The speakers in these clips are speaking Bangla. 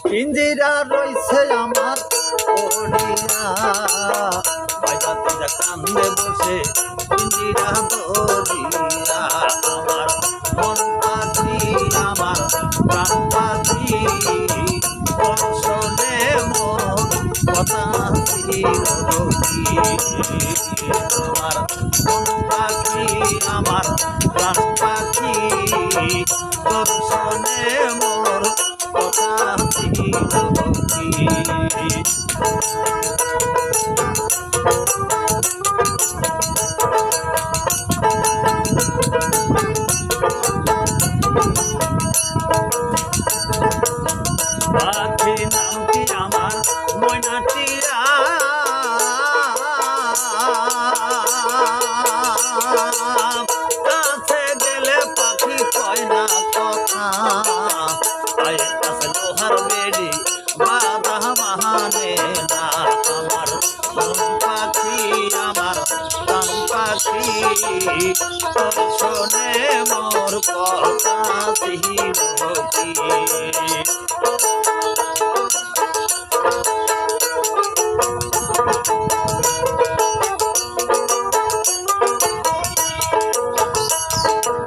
পিঞ্জিরা রইছে আমার পড়িয়া বাইবাতে যা কান্দে বসে পিঞ্জিরা ধরিয়া আমার মন পাখি আমার প্রাণ পাখি দর্শনে মন কথা ছিল আমার মন পাখি আমার প্রাণ পাখি দর্শনে মোর কথা ছিল পাখি নামটি আমার ময়নাটিয়া কাছে গেলে পাখি কয় না কথা আছে লোহার বেড়ি বাধা মাহানে না আমার মন পাখি আমার প্রাণ পাখি দর্শনে মোর কথা ছিল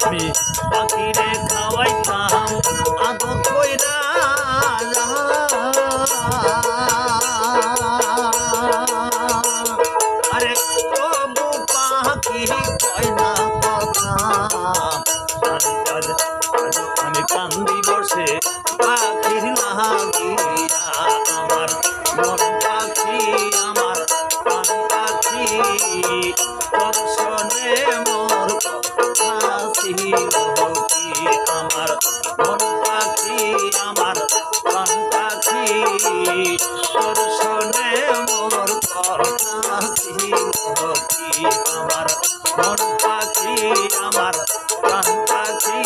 কি পাখিরে খাওয়াইতাম আদর কইরা আরে তবু পাখি কয় না কথা আমি কান্দি বসে পাখির লাগিয়া আমার মন পাখি আমার প্রাণ পাখি দর্শনে মোর কথা ছিল কি আমার মন পাখি আমার প্রাণ পাখি দর্শনে মোর কথা ছিল কি আমার মন পাখি আমার প্রাণ পাখি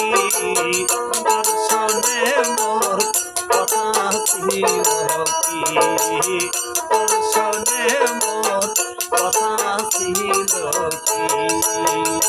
দর্শনে মোর কথা ছিল কি দর্শনে মোর কথা ছিল কি